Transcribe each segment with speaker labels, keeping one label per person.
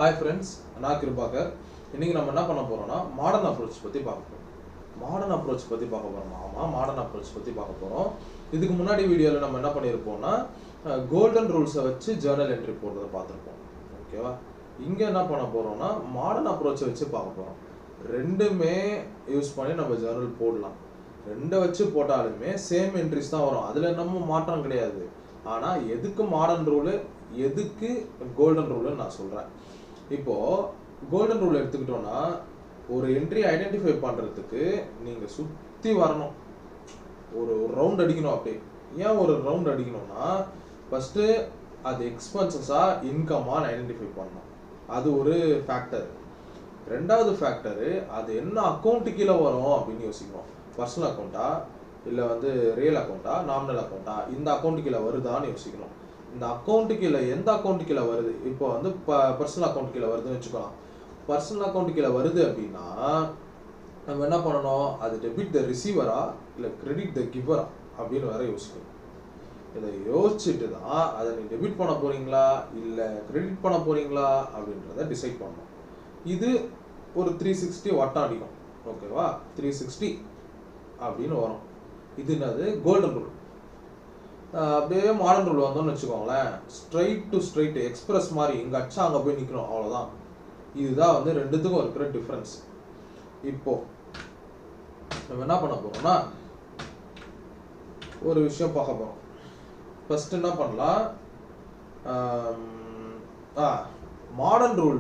Speaker 1: Hi friends, நான் கிருபாகர். இன்னைக்கு நம்ம என்ன பண்ண போறோம்னா மாடர்ன் அப்ரோச் பத்தி பார்க்க போறோம். மாடர்ன் அப்ரோச் பத்தி பார்க்க போறோம். ஆமா, மாடர்ன் அப்ரோச் பத்தி பார்க்க போறோம். இதுக்கு முன்னாடி வீடியோல நம்ம என்ன பண்ணிருப்போம்னா கோல்டன் ரூல்ஸை வச்சு ஜர்னல் என்ட்ரி போடுறத பார்த்திருப்போம். ஓகேவா? இங்க என்ன பண்ண போறோம்னா மாடர்ன் அப்ரோச்சை வச்சு பார்க்க போறோம். ரெண்டுமே யூஸ் பண்ணி நம்ம ஜர்னல் போடலாம். ரெண்டை வச்சு போட்டாலுமே சேம் என்ட்ரிஸ் தான் வரும். அதுல நம்ம மாற்றம் கிடையாது. ஆனா எதுக்கு மாடர்ன் ரூல், எதுக்கு கோல்டன் ரூல்னு நான் சொல்றேன். இப்போ கோல்டன் ரூல் எடுத்துக்கிட்டோம்னா ஒரு என்ட்ரி ஐடென்டிஃபை பண்றதுக்கு நீங்க சுத்தி வரணும், ஒரு ரவுண்ட் அடிக்கணும். அப்படியே ஏன் ஒரு ரவுண்ட் அடிக்கணும்னா ஃபர்ஸ்ட் அது எக்ஸ்பென்சஸா இன்கமான்னு ஐடென்டிஃபை பண்ணணும். அது ஒரு ஃபேக்டர். ரெண்டாவது ஃபேக்டர் அது என்ன அக்கௌண்ட் கீழே வரும் அப்படின்னு யோசிக்கணும். பர்சனல் அக்கௌண்ட்டா இல்லை ரியல் அக்கௌண்ட்டா நாமினல் அக்கௌண்ட்டா, இந்த அக்கௌண்ட் கீழே வருதான்னு யோசிக்கணும். இந்த அக்கௌண்ட் கீழே எந்த அக்கௌண்ட் கீழே வருது, இப்போ பர்சனல் அக்கௌண்ட் கீழே வருதுன்னு வச்சுக்கலாம். பர்சனல் அக்கௌண்ட் கீழே வருது அப்படின்னா நம்ம என்ன பண்ணணும், அது டெபிட் த ரிசீவரா இல்லை கிரெடிட் த கிவரா அப்படின்னு வேற யோசிக்கணும். இதை யோசிச்சுட்டு தான் அதை நீ டெபிட் பண்ண போறீங்களா இல்லை கிரெடிட் பண்ண போறீங்களா அப்படின்றத டிசைட் பண்ணணும். இது ஒரு 360 வட்டம் அடிக்கும். ஓகேவா? 360 அப்படின்னு வரும். இது என்னது கோல்டன் ரூல். அப்படியே மாடர்ன் ரூல் வந்தோம்னு வச்சுக்கோங்களேன், ஸ்ட்ரைட் டு ஸ்ட்ரைட் எக்ஸ்பிரஸ் மாதிரி இங்கே அச்சா அங்கே போய் நிற்கணும், அவ்வளோதான். இதுதான் ரெண்டுத்துக்கும் இருக்கிற டிஃப்ரென்ஸ். இப்போ நம்ம என்ன பண்ண போறோம்னா ஒரு விஷயம் பார்க்க போறோம். ஃபர்ஸ்ட் என்ன பண்ணலாம், மாடர்ன் ரூல்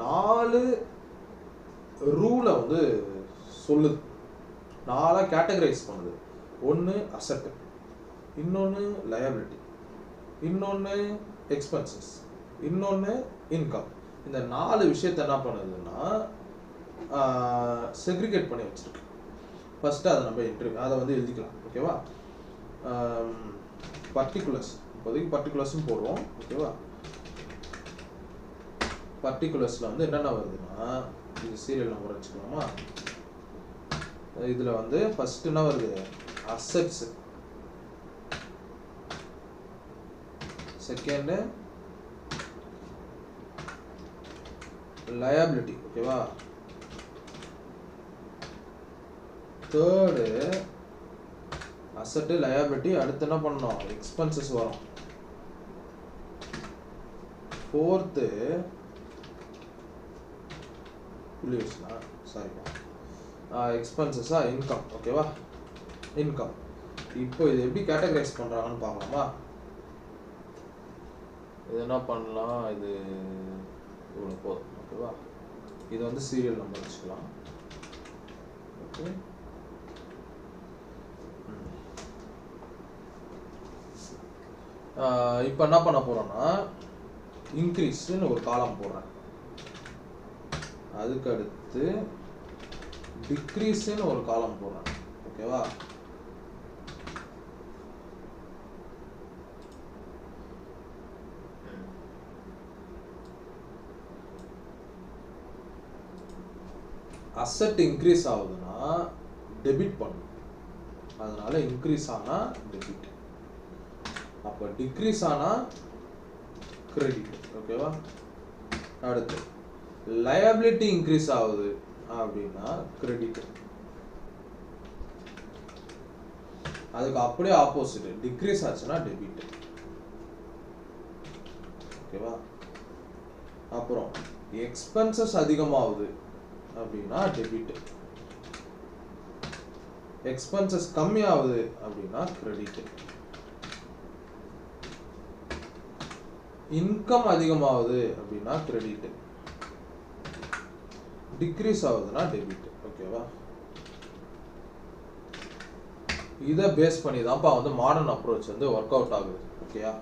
Speaker 1: 4 ரூலை சொல்லுது, 4 கேட்டகரைஸ் பண்ணுது. ஒன்று அசட், இன்னொன்று லயபிலிட்டி, இன்னொன்று எக்ஸ்பென்சஸ், இன்னொன்று இன்கம். இந்த 4 விஷயத்தை என்ன பண்ணுதுன்னா செக்ரிகேட் பண்ணி வச்சிருக்கு. ஃபர்ஸ்ட் அதை நம்ம அதை எழுதிக்கலாம். ஓகேவா? பர்டிகுலர்ஸ், இப்போதைக்கு பர்டிகுலர்ஸும் போடுவோம். ஓகேவா? பர்டிகுலர்ஸில் என்னென்ன வருதுன்னா, இது சீரியல் நம்பர் வச்சுக்கலாமா. இதில் ஃபர்ஸ்ட் என்ன வருது, அசட்ஸ். Second liability. ஓகேவா? Third asset liability. அடுத்து என்ன பண்ணணும், எக்ஸ்பென்சஸ் வரும். ஃபோர்த்து எக்ஸ்பென்சஸா இன்கம். ஓகேவா? இன்கம். இப்போ இது எப்படி கேட்டகரைஸ் பண்றாங்கன்னு பார்க்கலாமா. இது என்ன பண்ணலாம், இது இவ்வளோ போதும். ஓகேவா? இது சீரியல் நம்பர் வச்சுக்கலாம். ஓகே, இப்போ என்ன பண்ண போறோம்னா இன்க்ரீஸ்ன்னு ஒரு காலம் போடுறேன். அதுக்கு அடுத்து டிக்ரீஸ்ன்னு ஒரு காலம் போடுறேன். ஓகேவா? அசெட் இன்க்ரீஸ் ஆகுதுன்னா டெபிட் பண்ணும், அதனால இன்க்ரீஸ் ஆனா டெபிட், அப்போ டிக்ரீஸ் ஆனா கிரெடிட். ஓகேவா? அடுத்து லயபிலிட்டி இன்க்ரீஸ் ஆகுது அப்படின்னா கிரெடிட். அதுக்கு அப்படியே ஆப்போசிட், டிக்ரீஸ் ஆச்சுன்னா டெபிட். ஓகேவா? அப்புறம் எக்ஸ்பென்சஸ் அதிகமாகுது அப்படின்னா டெபிட், எக்ஸ்பென்சஸ் கம்மியாகுது அப்படின்னா கிரெடிட், இன்கம் அதிகமாகுது அப்படின்னா கிரெடிட், டிக்ரீஸ் ஆகுதுன்னா டெபிட். ஓகேவா? இதை பேஸ் பண்ணி தான்ப்பா மாடர்ன் அப்ரோச் ஒர்க் அவுட் ஆகுது. ஓகேயா?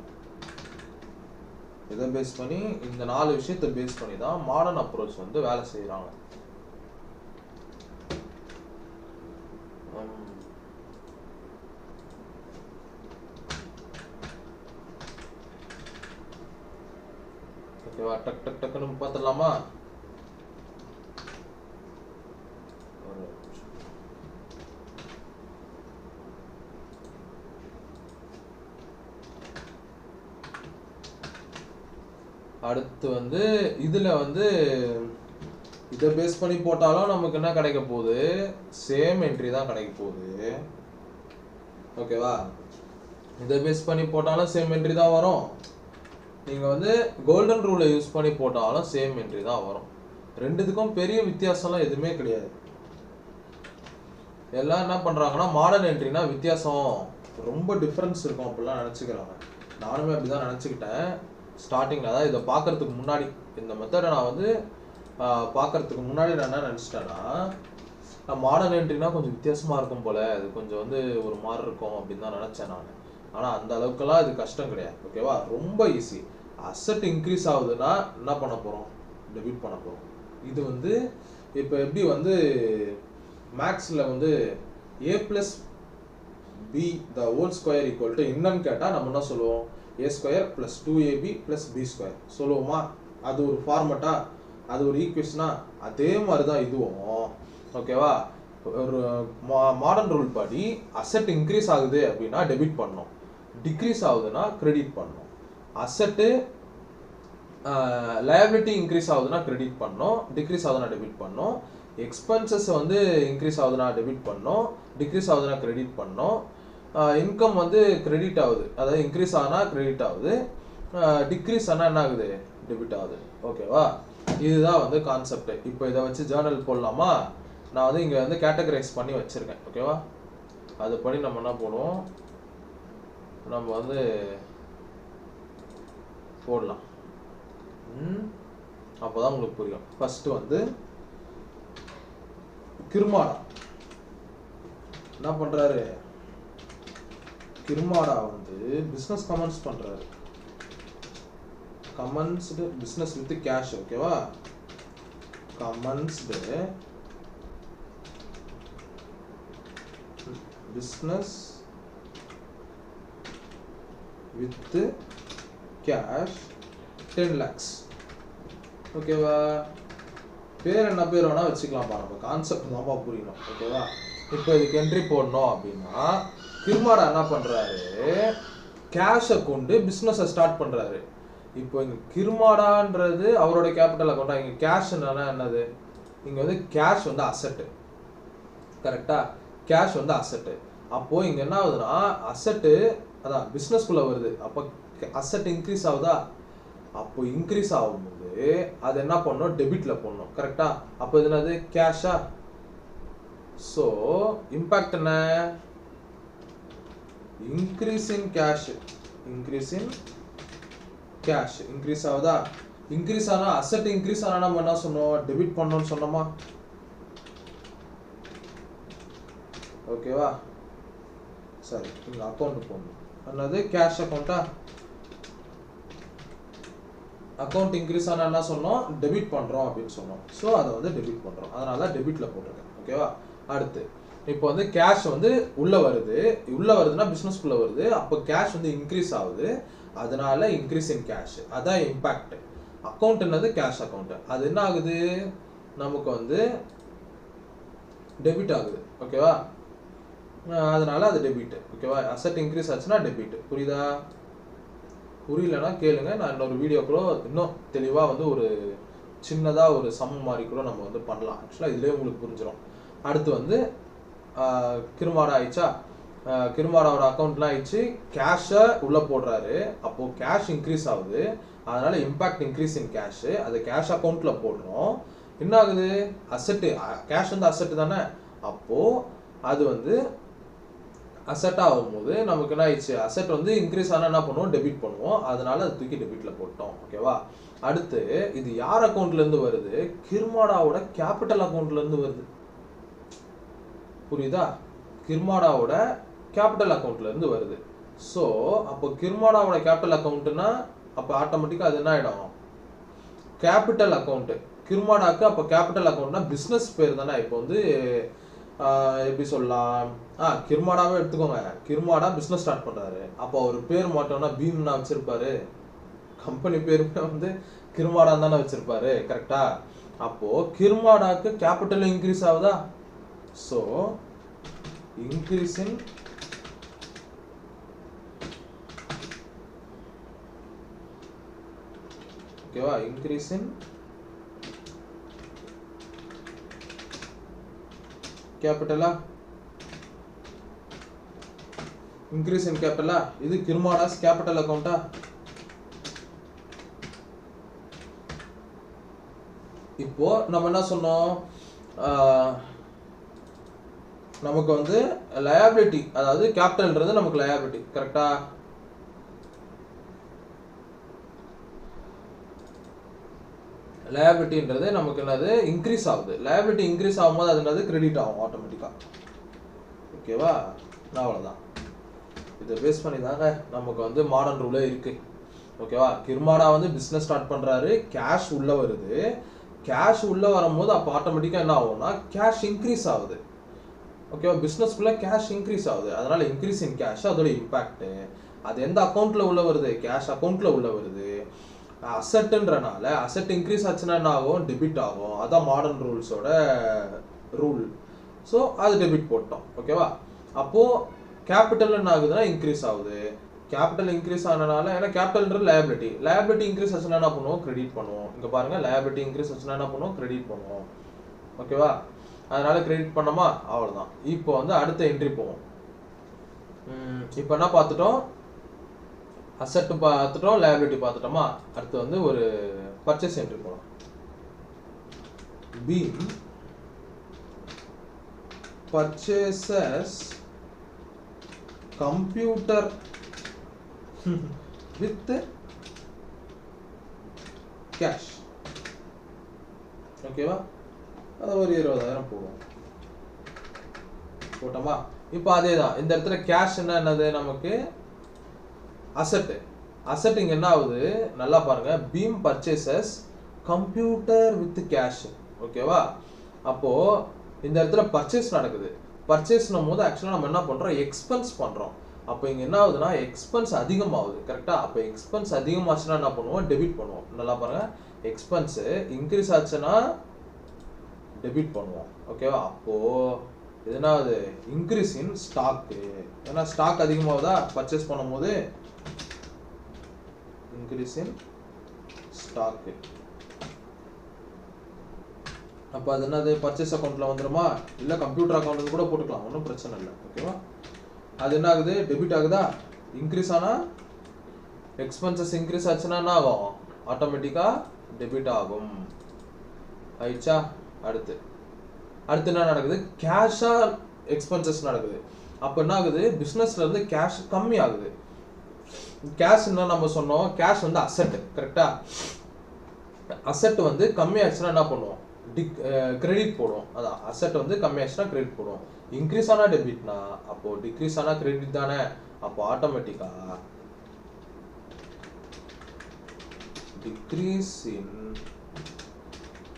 Speaker 1: இதை பேஸ் பண்ணி, இந்த 4 விஷயத்தை பேஸ் பண்ணி தான் மாடர்ன் அப்ரோச் வேலை செய்யறாங்க. ஓகேவா? டக் டக் டக்குன்னு பார்த்துடலாமா. அடுத்து வந்து இதில் வந்து இதை பேஸ் பண்ணி போட்டாலும் நமக்கு என்ன கிடைக்க போகுது, சேம் என்ட்ரி தான் கிடைக்க போகுது. ஓகேவா, இதை பேஸ் பண்ணி போட்டாலும் சேம் என்ட்ரி தான் வரும். நீங்கள் வந்து கோல்டன் ரூலை யூஸ் பண்ணி போட்டாலும் சேம் என்ட்ரி தான் வரும். ரெண்டுத்துக்கும் பெரிய வித்தியாசம்லாம் எதுவுமே கிடையாது. எல்லாம் என்ன பண்ணுறாங்கன்னா மாடர்ன் என்ட்ரினா வித்தியாசம் ரொம்ப டிஃப்ரென்ஸ் இருக்கும் அப்படிலாம் நினச்சிக்கிறாங்க. நானுமே அப்படி தான் நினச்சிக்கிட்டேன் ஸ்டார்டிங்கில். அதான் இதை பார்க்குறதுக்கு முன்னாடி, இந்த மெத்தடை நான் வந்து பார்க்குறதுக்கு முன்னாடி நான் என்ன நினச்சிட்டேன்னா, நான் மாடர்ன் என்ட்ரினா கொஞ்சம் வித்தியாசமாக இருக்கும் போல், அது கொஞ்சம் வந்து ஒரு மாதிரி இருக்கும் அப்படின்னு தான் நினச்சேன் நான். ஆனால் அந்த அளவுக்குலாம் இது கஷ்டம் கிடையாது. ஓகேவா, ரொம்ப ஈஸி. அசெட் இன்க்ரீஸ் ஆகுதுன்னா என்ன பண்ண போகிறோம், டெபிட் பண்ண போகிறோம். இது வந்து இப்போ எப்படி வந்து மேக்ஸில் வந்து a + b the whole square equal to என்னன்னு கேட்டால் நம்ம என்ன சொல்லுவோம், a² + 2ab + b² சொல்லுவோமா. அது ஒரு ஃபார்மெட்டா, அது ஒரு ஈக்குவேஷனா, அதே மாதிரி தான் இதுவும். ஓகேவா, ஒரு மாடர்ன் ரூல் படி அசெட் இன்க்ரீஸ் ஆகுது அப்படின்னா டெபிட் பண்ணணும், டிக்ரீஸ் ஆகுதுன்னா கிரெடிட் பண்ணணும். அசெட்டு லயபிலிட்டி இன்க்ரீஸ் ஆகுதுன்னா கிரெடிட் பண்ணணும், டிக்ரீஸ் ஆகுதுன்னா டெபிட் பண்ணணும். எக்ஸ்பென்சஸ் வந்து இன்க்ரீஸ் ஆகுதுன்னா டெபிட் பண்ணணும், டிக்ரீஸ் ஆகுதுன்னா கிரெடிட் பண்ணணும். இன்கம் வந்து கிரெடிட் ஆகுது, அதாவது இன்க்ரீஸ் ஆகுனா கிரெடிட் ஆகுது, டிக்ரீஸ் ஆனால் என்ன ஆகுது, டெபிட் ஆகுது. ஓகேவா, இதுதான் வந்து கான்செப்ட். இப்போ இதை வச்சு ஜேர்னல் போடலாமா. நான் வந்து இங்கே வந்து கேட்டகரைஸ் பண்ணி வச்சுருக்கேன். ஓகேவா, அது படி நம்ம என்ன போடுவோம், நம்ம வந்து போடலாம். அப்போ தான் உங்களுக்கு புரியும். ஃபஸ்ட்டு வந்து கிருமாடா என்ன பண்ணுறாரு, கிருமாடா வந்து பிஸ்னஸ் கமெண்ட்ஸ் பண்ணுறாரு. கமெண்ட்ஸ்டு பிஸ்னஸ் வித் கேஷ். ஓகேவா, கமெண்ட்ஸ்டு பிஸ்னஸ் வித் கேஷ் 10 lakhs. ஓகேவா, பேர் என்ன பேர் வேணா வச்சுக்கலாம்ப்பா, நம்ம கான்செப்ட் தான்ப்பா புரியணும். ஓகேவா, இப்போ இதுக்கு என்ட்ரி போடணும் அப்படின்னா கிருமாடா என்ன பண்ணுறாரு, கேஷை கொண்டு பிஸ்னஸை ஸ்டார்ட் பண்ணுறாரு. இப்போ இங்கே கிருமாடான்றது அவரோட கேபிட்டல் அக்கௌண்ட்டா, இங்கே கேஷ் என்னது, இங்கே வந்து கேஷ் வந்து அசெட்டு. கரெக்டாக, கேஷ் வந்து அசெட்டு. அப்போது இங்கே என்ன ஆகுதுன்னா அசெட்டு அதான் பிஸ்னஸ்குள்ளே வருது. அப்போ அசெட் இன்க்ரீஸ் ஆகுதா, அப்போ இன்க்ரீஸ் ஆகும்போது அது என்ன பண்ணணும், டெபிட்டில் போடணும். கரெக்டாக, அப்போ இது என்னது, கேஷா. ஸோ இம்பேக்ட் என்ன, increase in cash, increase in cash increase ஆகுதா. இன்க்ரீஸ் ஆனால் அசெட் இன்க்ரீஸ் ஆனால் நம்ம என்ன சொன்னோம், டெபிட் பண்ணணும்னு சொன்னோமா. ஓகேவா, சரி, இங்கே அக்கௌண்ட் போடணும். என்னது, கேஷ் அக்கௌண்ட்டா. அக்கௌண்ட் இன்க்ரீஸ் ஆனால் என்ன சொன்னோம், டெபிட் பண்ணுறோம் அப்படின்னு சொன்னோம். ஸோ அதை வந்து டெபிட் பண்ணுறோம், அதனால தான் டெபிட்டில் போட்டிருக்கேன். ஓகேவா, அடுத்து இப்போ வந்து கேஷ் வந்து உள்ளே வருதுன்னா பிஸ்னஸ்க்குள்ளே வருது. அப்போ கேஷ் வந்து இன்க்ரீஸ் ஆகுது, அதனால இன்க்ரீஸ் இன் கேஷ், அதான் இம்பேக்ட். அக்கௌண்ட் என்னது, கேஷ் அக்கௌண்ட். அது என்ன ஆகுது, நமக்கு வந்து டெபிட் ஆகுது. ஓகேவா, அதனால அது டெபிட். ஓகேவா, அசெட் இன்க்ரீஸ் ஆச்சுன்னா டெபிட். புரியுதா, புரியலன்னா கேளுங்க, நான் இன்னொரு வீடியோக்குள்ள இன்னும் தெளிவாக வந்து ஒரு சின்னதாக ஒரு சம் மாதிரி கூட நம்ம வந்து பண்ணலாம். ஆக்சுவலாக இதுலேயே உங்களுக்கு புரிஞ்சிடும். அடுத்து வந்து கிருமாடா ஆயிடுச்சா, கிருமாடாவோட அக்கௌண்ட்லாம் ஆயிடுச்சு, கேஷை உள்ளே போடுறாரு. அப்போது கேஷ் இன்க்ரீஸ் ஆகுது, அதனால இம்பேக்ட் இன்க்ரீஸ் இன் கேஷு, அது கேஷ் அக்கௌண்ட்டில் போடுறோம். என்ன ஆகுது, அசெட்டு, கேஷ் வந்து அசெட்டு தானே. அப்போது அது வந்து அசெட் ஆகும்போது நமக்கு என்ன ஆயிடுச்சு, அசெட் வந்து இன்க்ரீஸ் ஆனால் என்ன பண்ணுவோம், டெபிட் பண்ணுவோம். அதனால அது தூக்கி டெபிட்டில் போட்டோம். ஓகேவா, அடுத்து இது யார் அக்கௌண்ட்லேருந்து வருது, கிருமாடாவோட கேபிட்டல் அக்கௌண்ட்லேருந்து வருது. புரியுதா, கிருமாடாவோட கேபிட்டல் அக்கௌண்ட்லேருந்து வருது. ஸோ அப்போ கிருமாடாவோட கேபிட்டல் அக்கௌண்ட்டுன்னா அப்போ ஆட்டோமேட்டிக்காக அது என்ன ஆகிடும், கேபிட்டல் அக்கௌண்ட்டு. கிருமாடாக்கு அப்போ கேபிட்டல் அக்கௌண்ட்னா பிஸ்னஸ் பேர் தானே. இப்போ வந்து எப்படி சொல்லலாம், கிருமாடாவே எடுத்துக்கோங்க. கிருமாடா பிஸ்னஸ் ஸ்டார்ட் பண்ணுறாரு, அப்போ அவர் பேர் மாட்டோம்னா பீம்னா வச்சுருப்பாரு, கம்பெனி பேருமே வந்து கிருமாடான்னு தானே வச்சுருப்பாரு. கரெக்டா, அப்போது கிருமாடாக்கு கேபிட்டல் இன்க்ரீஸ் ஆகுதா. ஸோ இன்க்ரீஸ் இன் ஓகேவா? இன்க்ரீஸ் இன் கேபிட்டலா, இன்க்ரீஸ் இன் கேபிட்டலா, இது கிர்மாடாஸ் கேபிட்டல் அக்கௌண்டா? இப்போ நம்ம என்ன சொன்னோம், நமக்கு வந்து லயபிலிட்டி, அதாவது கேபிட்டல்ன்றது நமக்கு லயபிலிட்டி, கரெக்டா? லயபிலிட்டின்றது நமக்கு என்னது, இன்க்ரீஸ் ஆகுது. லயபிலிட்டி இன்க்ரீஸ் ஆகும்போது அது என்னது, கிரெடிட் ஆகும் ஆட்டோமேட்டிக்கா. ஓகேவா? அவ்வளோதான். இதை பேஸ் பண்ணி தாங்க நமக்கு வந்து மாடர்ன் ரூலே இருக்கு. ஓகேவா? கிர்மாடா வந்து பிஸ்னஸ் ஸ்டார்ட் பண்றாரு, கேஷ் உள்ள வருது. கேஷ் உள்ள வரும்போது அப்போ ஆட்டோமேட்டிக்காக என்ன ஆகும்னா கேஷ் இன்க்ரீஸ் ஆகுது. ஓகேவா? பிஸ்னஸ்க்குள்ள கேஷ் இன்க்ரீஸ் ஆகுது. அதனால இன்க்ரீஸ் இன் கேஷ் அதோட இம்பாக்ட். அது எந்த அக்கௌண்ட்ல உள்ள வருது, கேஷ் அக்கௌண்ட்ல உள்ள வருது. அசெட்ன்றனால அசெட் இன்க்ரீஸ் ஆச்சுன்னா என்ன ஆகும், டெபிட் ஆகும். அதான் மாடர்ன் ரூல்ஸோட ரூல். ஸோ அது டெபிட் போட்டோம். ஓகேவா? அப்போ கேபிட்டல் என்ன ஆகுதுன்னா இன்க்ரீஸ் ஆகுது. கேபிட்டல் இன்க்ரீஸ் ஆனனால, ஏன்னா கேபிட்டல்ன்றது லயபிலிட்டி, லயபிலிட்டி இன்க்ரீஸ் ஆச்சுன்னா என்ன பண்ணுவோம், கிரெடிட் பண்ணுவோம். இங்க பாருங்க, லயபிலிட்டி இன்க்ரீஸ் ஆச்சுன்னா என்ன பண்ணுவோம், கிரெடிட் பண்ணுவோம். ஓகேவா? அதனால கிரெடிட் பண்ணோமா, அவ்வளவுதான். இப்போ வந்து அடுத்த என்ட்ரி போவோம். இப்போ என்ன பார்த்துட்டோம், அசெட் பார்த்துட்டோம், லயபிலிட்டி பார்த்துட்டோமா. அடுத்து வந்து ஒரு பர்ச்சேஸ் என்ட்ரி போகலாம். Bheem purchases computer with cash. ஓகேவா? அது ஒரு 20,000 போடுவோம். போட்டோமா? இப்போ அதே தான். இந்த இடத்துல கேஷ் என்னது, நமக்கு அசெட். அசெட் இங்க என்ன ஆகுது, நல்லா பாருங்க, Bheem purchases computer with cash. ஓகேவா? அப்போ இந்த இடத்துல பர்ச்சேஸ் நடக்குது. பர்ச்சேஸ்னும் போது ஆக்சுவலாக நம்ம என்ன பண்ணுறோம், எக்ஸ்பென்ஸ் பண்ணுறோம். அப்போ இங்கே என்ன ஆகுதுன்னா எக்ஸ்பென்ஸ் அதிகமாகுது. கரெக்டாக? அப்போ எக்ஸ்பென்ஸ் அதிகமாச்சுன்னா என்ன பண்ணுவோம், டெபிட் பண்ணுவோம். நல்லா பாருங்க, எக்ஸ்பென்ஸு இன்க்ரீஸ் ஆச்சுன்னா டெபிட் பண்ணுவோம். ஓகேவா? அப்போது இது என்ன ஆகுது, இன்க்ரீஸ் இன் ஸ்டாக்கு. ஏன்னா ஸ்டாக் அதிகமாகுதா பர்ச்சேஸ் பண்ணும் போது, இன்க்ரீஸ் இன் ஸ்டாக்கு. அப்போ அது என்னது, பர்ச்சேஸ் அக்கௌண்ட்டில் வந்துடுமா, இல்லை கம்ப்யூட்டர் அக்கௌண்ட்டு கூட போட்டுக்கலாம், ஒன்றும் பிரச்சனை இல்லை. ஓகேவா? அது என்ன ஆகுது, டெபிட் ஆகுதா. இன்க்ரீஸ் ஆனால் எக்ஸ்பென்சஸ் இன்க்ரீஸ் ஆச்சுன்னா என்ன ஆகும், ஆட்டோமேட்டிக்காக டெபிட் ஆகும். ஆயிடுச்சா? அடுத்து என்ன நடக்குது, கேஷாக எக்ஸ்பென்சஸ் நடக்குது. அப்போ என்ன ஆகுது, பிஸ்னஸ்ல இருந்து கேஷ் கம்மி ஆகுது. கேஷ் என்ன நம்ம சொன்னோம், கேஷ் வந்து அசெட். கரெக்டா? அசெட் வந்து கம்மி ஆச்சுன்னா என்ன பண்ணுவோம், கிரெடிட் போடுவோம். அதான் அசெட் வந்து கம்மி ஆச்சுன்னா கிரெடிட் போடுவோம். இன்க்ரீஸ் ஆனா டெபிட்னா, அப்போ டிக்ரீஸ் ஆனா கிரெடிட் தானே. அப்போ ஆட்டோமேட்டிக்கா டிக்ரீஸ் இன்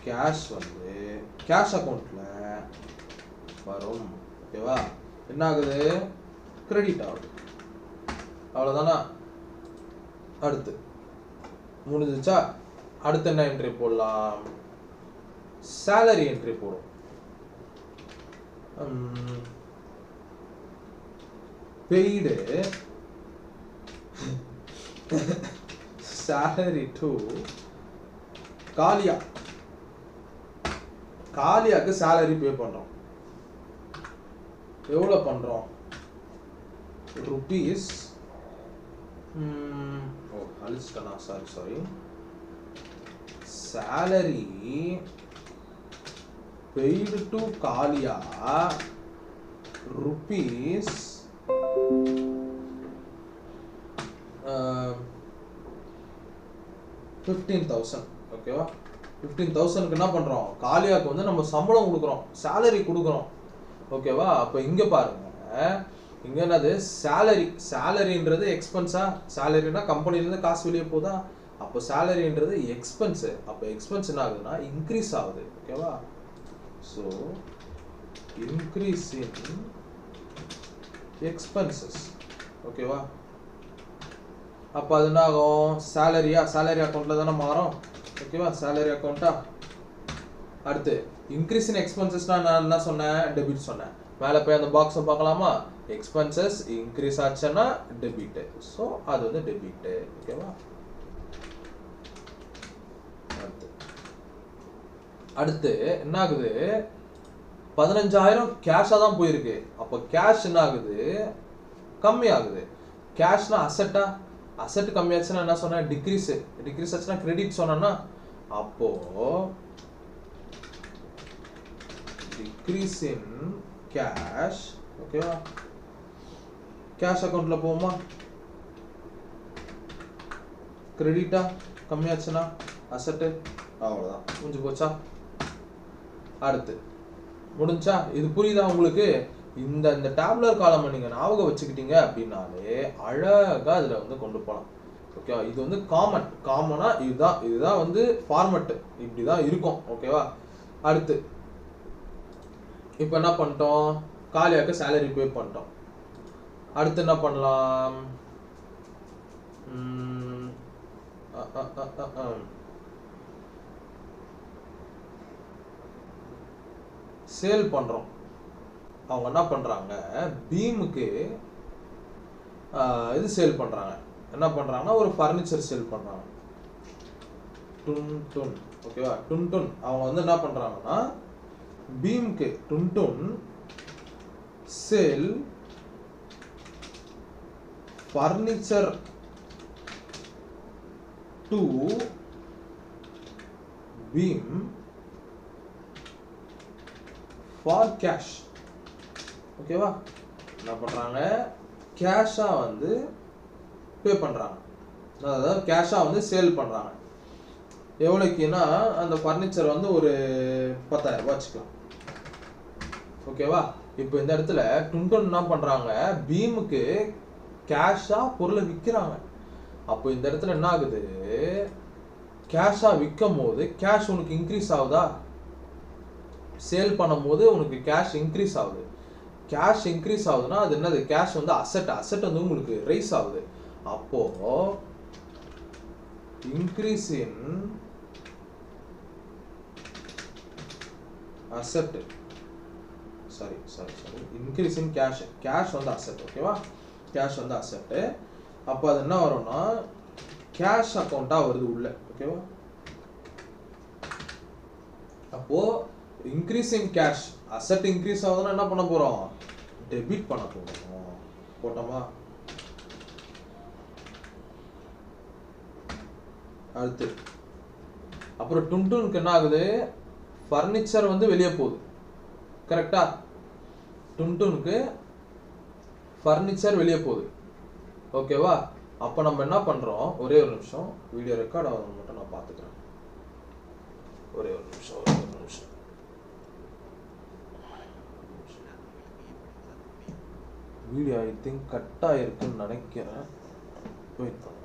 Speaker 1: கேஷ் வந்து கேஷ் அக்கௌண்ட்ல வரும். ஓகேவா? என்ன ஆகுது, கிரெடிட் ஆகுது. அவ்வளவுதானா? அடுத்து முடிஞ்சிச்சா? அடுத்து என்ன என்ட்ரி போடலாம், salary entry போடும். paid salary to காலியா. காலியாக்கு salary பே பண்றோம். எவ்வளவு பண்றோம், rupees அழிச்சிட்டனா, sorry salary paid to Kalia rupees 15,000. ஓகேவா? 15,000க்கு என்ன பண்றோம், காலியாக்கு வந்து நம்ம சம்பளம் கொடுக்குறோம், salary கொடுக்குறோம். ஓகேவா? அப்ப இங்க பாருங்க, இங்க என்னது, salary-ன்றது எக்ஸ்பென்ஸா. சாலரினா கம்பெனில இருந்து காசு வெளியே போதா, அப்போ சாலரின்றது எக்ஸ்பென்ஸ். அப்போ எக்ஸ்பென்ஸ் என்ன ஆகுதுன்னா இன்க்ரீஸ் ஆகுது. ஓகேவா? So increase in expenses. ஓகேவா? அப்போ அது என்ன ஆகும், சேலரியா, சேலரி அக்கௌண்ட்ல தானே மாறும். ஓகேவா? சேலரி அக்கௌண்ட்டா. அடுத்து இன்க்ரீஸ் இன் எக்ஸ்பென்சஸ்னா நான் என்ன சொன்னேன், டெபிட் சொன்னேன். மேலே போய் அந்த பாக்ஸை பார்க்கலாமா, எக்ஸ்பென்சஸ் இன்க்ரீஸ் ஆச்சுன்னா டெபிட். ஸோ அது வந்து டெபிட். ஓகேவா? அடுத்து என்ன ஆகுது, 15,000 கேஷா தான் போயிருக்கு. அப்போ கேஷ் என்ன ஆகுது, கம்மி ஆகுது. கேஷ்னா அசெட்டா, அசெட் கம்மியாச்சுன்னா என்ன சொன்னா, டிக்ரீஸ். டிக்ரீஸ் ஆச்சுன்னா கிரெடிட் சொன்னா, அப்போ டிக்ரீஸ் இன் கேஷ். ஓகேவா, கேஷ் அக்கௌண்ட்ல போகுமா, கிரெடிட்டா கம்மியாச்சுன்னா அசெட். அவ்வளவுதான், முடிஞ்சு போச்சா. அடுத்து முடிஞ்சா. இது புரியுதா உங்களுக்கு? இந்த இந்த டேபுலர் காலமை நீங்க ஞாபகம் வச்சுக்கிட்டீங்க அப்படின்னாலே அழகா இதுல வந்து கொண்டு போகலாம். ஓகேவா, இது வந்து காமனா இதுதான் வந்து ஃபார்மட், இப்படிதான் இருக்கும். ஓகேவா. அடுத்து இப்போ என்ன பண்ணிட்டோம், காலியாக்க சேலரி பே பண்ணிட்டோம். அடுத்து என்ன பண்ணலாம், சேல் பண்றோம். அவங்க என்ன பண்றாங்க, பீமுக்கு இது சேல் பண்றாங்க. என்ன பண்றாங்கன்னா ஒரு ஃபர்னிச்சர் சேல் பண்றாங்க. டுன். ஓகேவா, டுன் அவங்க வந்து என்ன பண்றாங்கன்னா பீமுக்கு டுன் sale furniture to Bheem for cash. ஓகேவா, என்ன பண்றாங்க, கேஷா வந்து பே பண்றாங்க, அதாவது கேஷா வந்து சேல் பண்றாங்க. எவ்வளோக்குன்னா அந்த ஃபர்னிச்சர் வந்து ஒரு 10,000 ரூபாய் வச்சுக்கலாம். ஓகேவா. இப்போ இந்த இடத்துல டுன் என்ன பண்றாங்க, பீமுக்கு கேஷா பொருளை விற்கிறாங்க. அப்போ இந்த இடத்துல என்ன ஆகுது, கேஷா விற்கும் போது கேஷ் உனக்கு இன்க்ரீஸ் ஆகுதா, சேல் பண்ணும் போது உனக்கு கேஷ் இன்க்ரீஸ் ஆகுது. கேஷ் இன்க்ரீஸ் ஆகுதுன்னா அது என்னது, கேஷ் வந்து அசெட் வந்து உங்களுக்கு ரைஸ் ஆகுது. அப்போ increase in asset, sorry increase in cash வந்து அசெட். ஓகேவா, கேஷ் வந்து அசெட். அப்போ அது என்ன வரும்னா கேஷ் அக்கௌண்டா வருது உள்ள. ஓகேவா, அப்போ increase in cash, asset increase ஆகுதுன்னா என்ன பண்ண போறோம், டெபிட் பண்ண போறோம். போட்டோமா. அடுத்து அப்புறம் டுன்னுக்கு என்ன ஆகுது, ஃபர்னிச்சர் வந்து வெளியே போகுது. கரெக்டா, டுன்னுக்கு ஃபர்னிச்சர் வெளியே போகுது. ஓகேவா. அப்போ நம்ம என்ன பண்றோம், ஒரே ஒரு நிமிஷம், வீடியோ ரெக்கார்ட் ஆகுது மட்டும் நான் பார்த்துக்கிறேன். ஒரே ஒரு நிமிஷம். வீடியோ ஐ திங்க் கட் ஆயிருக்குன்னு நினைக்கிறேன். வெயிட் பண்ணுங்க.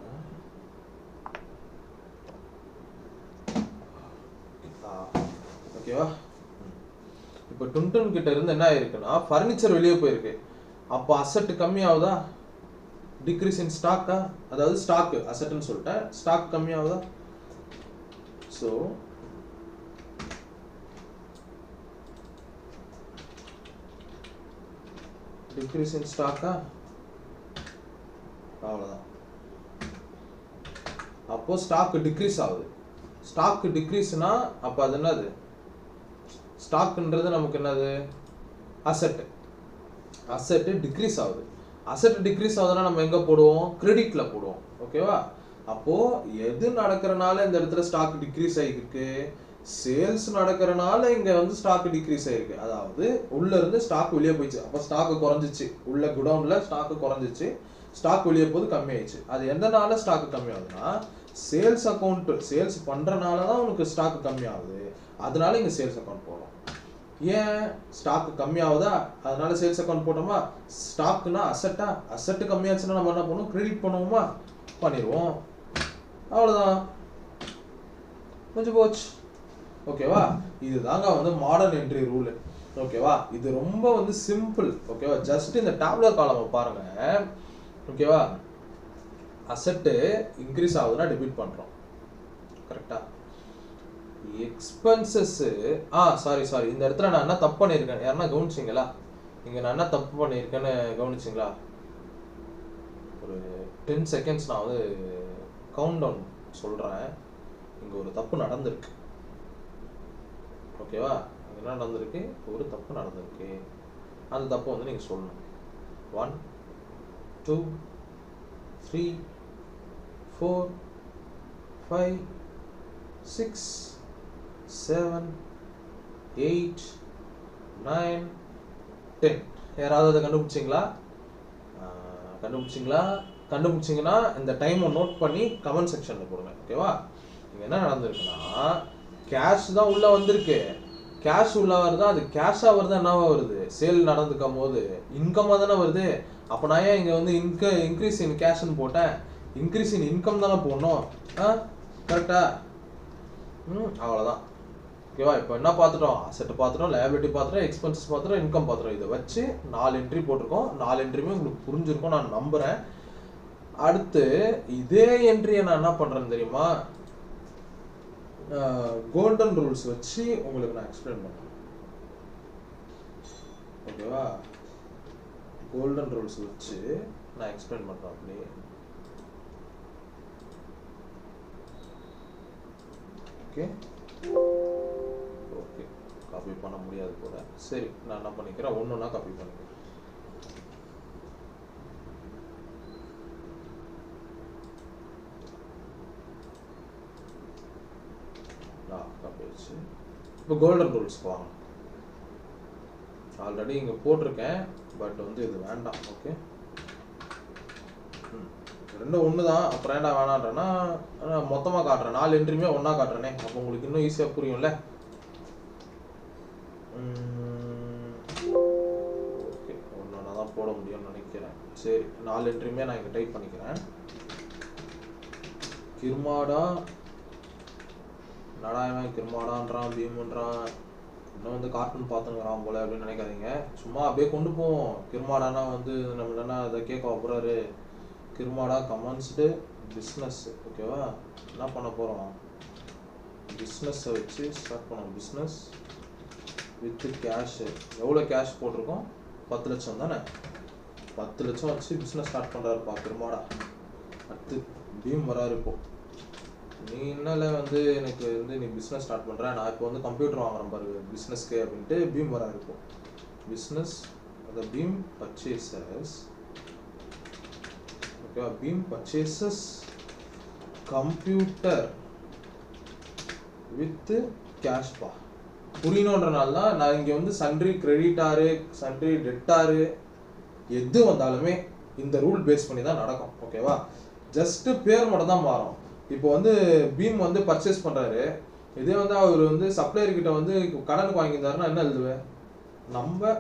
Speaker 1: ஓகேவா. இப்போ டுன் கிட்ட இருந்து என்ன ஆயிருக்குன்னா ஃபர்னிச்சர் வெளியே போயிருக்கு. அப்போ அசெட் கம்மி ஆகுதா, டிக்ரீஸ் இன் ஸ்டாக்கா, அதாவது ஸ்டாக் அசெட்னு சொல்லிட்டேன், ஸ்டாக் கம்மி ஆகுதா. ஸோ டிக்ரீஸ் இன் ஸ்டாக்கா, அவ்வளோதான். அப்போ ஸ்டாக் டிக்ரீஸ் ஆகுது. ஸ்டாக் டிக்ரீஸ்னா அப்போ அது என்னது, ஸ்டாக்ன்றது நமக்கு என்னது, அசெட் டிக்ரீஸ் ஆகுது. அசெட் டிக்ரீஸ் ஆகுதுன்னா நம்ம எங்க போடுவோம், கிரெடிட்ல போடுவோம். ஓகேவா. அப்போ எது நடக்கிறனால இந்த இடத்துல ஸ்டாக் டிக்ரீஸ் ஆகிருக்கு, சேல்ஸ் நடக்கிறனால இங்க வந்து ஸ்டாக் டிக்ரீஸ் ஆயிருக்கு. அதாவது உள்ள இருந்து ஸ்டாக் வெளியே போயிடுச்சு. அப்போ ஸ்டாக் குறைஞ்சிச்சு, உள்ள குடவுன்ல ஸ்டாக் குறைஞ்சிச்சு, ஸ்டாக் வெளியே போது கம்மி ஆயிடுச்சு. அது எந்தனால ஸ்டாக் கம்மி ஆகுதுன்னா சேல்ஸ் அக்கௌண்ட் சேல்ஸ் பண்றனால தான் உனக்கு ஸ்டாக் கம்மி ஆகுது. அதனால இங்க சேல்ஸ் அக்கௌண்ட் போடும். ஏன் ஸ்டாக் கம்மி ஆகுதா, அதனால சேல்ஸ் அக்கௌண்ட் போட்டோமா. ஸ்டாக்னா அசெட்டா, அசெட் கம்மியாச்சுன்னா நம்ம என்ன பண்ணுவோம், கிரெடிட் பண்ணுவோமா, பண்ணிடுவோம். அவ்வளோதான், கொஞ்சம் போச்சு. ஓகேவா. இதுதாங்க வந்து மாடர்ன் என்ட்ரி ரூல். ஓகேவா. இது ரொம்ப வந்து சிம்பிள். ஓகேவா. ஜஸ்ட் இந்த டேபுலர் காலம் பாருங்க. ஓகேவா. அசெட் இன்க்ரீஸ் ஆகுதுன்னா டெபிட் பண்றோம். கரெக்டா. எக்ஸ்பென்சஸ் சாரி இந்த இடத்துல நான் என்ன தப்பு பண்ணியிருக்கேன், யாருன்னா கவனிச்சிங்களா, இங்க நான் என்ன தப்பு பண்ணியிருக்கேன்னு கவனிச்சிங்களா. ஒரு 10 செகண்ட்ஸ் நான் வந்து கவுண்ட் டவுன் சொல்றேன். இங்க ஒரு தப்பு நடந்திருக்கு. ஓகேவா? என்ன நடந்திருக்கு? ஒரு தப்பு நடந்திருக்கு. அந்த தப்பை வந்து நீங்கள் சொல்லணும். 1 2 3 4 5 6 7 8 9 10. யாராவது அதை கண்டுபிடிச்சிங்களா? கண்டுபிடிச்சிங்கன்னா இந்த டைமை நோட் பண்ணி கமெண்ட் செக்ஷனில் போடுங்க. ஓகேவா? இங்கே என்ன நடந்திருக்குன்னா, கேஷ் தான் உள்ளே வந்திருக்கு. கேஷ் உள்ளே வருது, அது கேஷாக வருது, என்னவா வருது? சேல் நடந்துக்கும் போது இன்கமாக தானே வருது. அப்போ நான் ஏன் இங்கே வந்து இன்க்ரீஸ் இன் கேஷ்ன்னு போட்டேன்? இன்க்ரீஸ் இன் இன்கம் தானே போடணும். கரெக்டா? அவ்வளோதான். ஓகேவா? இப்போ என்ன பார்த்துட்டோம்? அசெட் பார்த்துட்டோம், லைபிலிட்டி பார்த்துட்டோம், எக்ஸ்பென்சஸ் பார்த்துட்டோம், இன்கம் பார்த்துட்டோம். இதை வச்சு 4 என்ட்ரி போட்டிருக்கோம். 4 என்ட்ரியுமே உங்களுக்கு புரிஞ்சிருக்கும் நான் நம்புகிறேன். அடுத்து இதே என்ட்ரியை நான் என்ன பண்ணுறேன்னு தெரியுமா? கோல்டன் ரூல்ஸ் வச்சு உங்களுக்கு நான் எக்ஸ்பிளைன் பண்ணுறேன். ஓகேவா? கோல்டன் ரூல்ஸ் வச்சு நான் எக்ஸ்பிளைன் பண்ணுறேன். அப்படியே ஓகே ஓகே காப்பி பண்ண முடியாது போல. சரி, நான் என்ன பண்ணிக்கிறேன், ஒன்றுனா காப்பி பண்ணிக்கிறேன். இப்போ கோல்டன் ரூல்ஸ் வாங்க. ஆல்ரெடி இங்கே போட்டிருக்கேன், பட் வந்து இது வேண்டாம். ஓகே, ரெண்டும் ஒன்று தான். அப்புறம் ஏன்டா வேணான்றேன்னா மொத்தமாக காட்டுறேன், 4 என்ட்ரியுமே ஒன்றா காட்டுறேனே, அப்போ உங்களுக்கு இன்னும் ஈஸியாக புரியும்ல. ஓகே, ஒன்றா தான் போட முடியும்னு நினைக்கிறேன். சரி, 4 என்ட்ரியுமே நான் இங்கே டைப் பண்ணிக்கிறேன். கிர்மாடா நடாயவன் கிர்மாடான்றான், பீமுன்றான், இன்னும் வந்து கார்ட்டூன் பார்த்துங்கிறான் போல அப்படின்னு நினைக்காதீங்க. சும்மா அப்படியே கொண்டு போவோம். கிர்மாடானா வந்து நம்ம இல்லைன்னா அதை கேட்க போகிறாரு. கிர்மாடா கமெண்ட்ஸ்டு பிஸ்னஸ். ஓகேவா? என்ன பண்ண போகிறோம்? பிஸ்னஸை வச்சு ஸ்டார்ட் பண்ணோம். Business with cash. எவ்வளோ கேஷ் போட்டிருக்கோம்? 10 லட்சம் தானே. 10 லட்சம் வச்சு பிஸ்னஸ் ஸ்டார்ட் பண்ணுறாருப்பா கிர்மாடா. அடுத்து பீம் வராரு. இப்போ நீ என்னால வந்து எனக்கு வந்து நீ பிஸ்னஸ் ஸ்டார்ட் பண்ணுற, நான் இப்போ வந்து கம்ப்யூட்டர் வாங்குறேன் பாரு பிஸ்னஸ்க்கு அப்படின்ட்டு பீம் வராரு. இப்போ பிஸ்னஸ் அந்த பீம் பர்ச்சேசஸ். ஓகேவா? பீம் பர்ச்சேசஸ் கம்ப்யூட்டர் வித் கேஷ்பா. புரியணுன்றனால தான் நான் இங்கே வந்து சன்ட்ரி கிரெடிட்டாரு, சன்ட்ரி டெட்டாரு எது வந்தாலுமே இந்த ரூல் பேஸ் பண்ணி தான் நடக்கும். ஓகேவா? ஜஸ்ட் பேர் மட்டும் தான் மாறும். இப்போ வந்து பீம் வந்து பர்ச்சேஸ் பண்ணுறாரு. இதே வந்து அவர் வந்து சப்ளையர்கிட்ட வந்து கடனுக்கு வாங்கியிருந்தாருன்னா என்ன எழுதுவேன்? நம்ம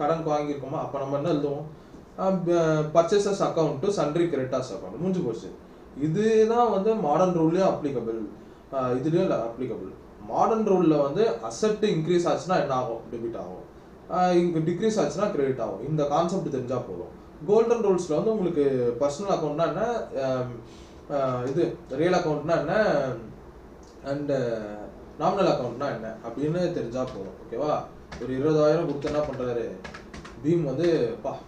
Speaker 1: கடனுக்கு வாங்கியிருக்கோமா, அப்போ நம்ம என்ன எழுதுவோம்? Purchases account to sundry creditors account. முடிஞ்சு போச்சு. இதுதான் வந்து மாடர்ன் ரூல்லேயும் அப்ளிகபிள், இதுலேயும் இல்லை அப்ளிகபிள். மாடர்ன் ரூலில் வந்து அசெட் இன்க்ரீஸ் ஆச்சுன்னா என்ன ஆகும்? டெபிட் ஆகும். இங்கே டிக்ரீஸ் ஆச்சுன்னா கிரெடிட் ஆகும். இந்த கான்செப்ட் தெரிஞ்சால் போதும். கோல்டன் ரூல்ஸில் வந்து உங்களுக்கு பர்சனல் அக்கௌண்ட்னா என்ன, இது ரியல் அக்கௌண்ட்னா என்ன, அண்டு நாமினல் அக்கௌண்ட்னா என்ன அப்படின்னு தெரிஞ்சால் போதும். ஓகேவா? ஒரு 20,000 கொடுத்து என்ன பண்ணுறாரு பீம் வந்து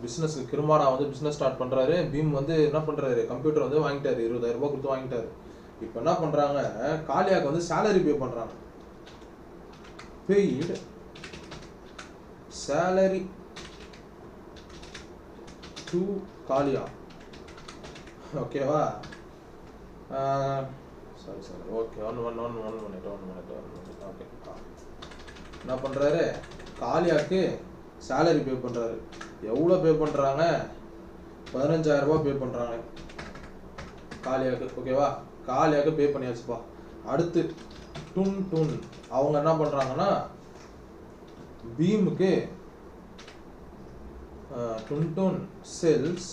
Speaker 1: பிஸ்னஸ்க்கு கிர்மாடா வந்து பிஸ்னஸ் ஸ்டார்ட் பண்ணுறாரு. பீம் வந்து என்ன பண்ணுறாரு, கம்ப்யூட்டர் வந்து வாங்கிட்டாரு, 20,000 ரூபாய் கொடுத்து வாங்கிட்டாரு. இப்போ என்ன பண்ணுறாங்க, காலியாக்கு வந்து சேலரி பே பண்ணுறாங்க. பெய்டு சேலரி டு காலியா. ஓகேவா? Sorry okay, one minute. Okay, என்ன பண்ணுறாரு, காலியாக்கு சேலரி பே பண்ணுறாரு. எவ்வளோ பே பண்ணுறாங்க? 15,000 ரூபாய் பே பண்ணுறாங்க காலியாக்கு. ஓகேவா? காலியாக்கு பே பண்ணியாச்சுப்பா. அடுத்து டுன் அவங்க என்ன பண்ணுறாங்கன்னா பீமுக்கு டுன் செல்ஸ்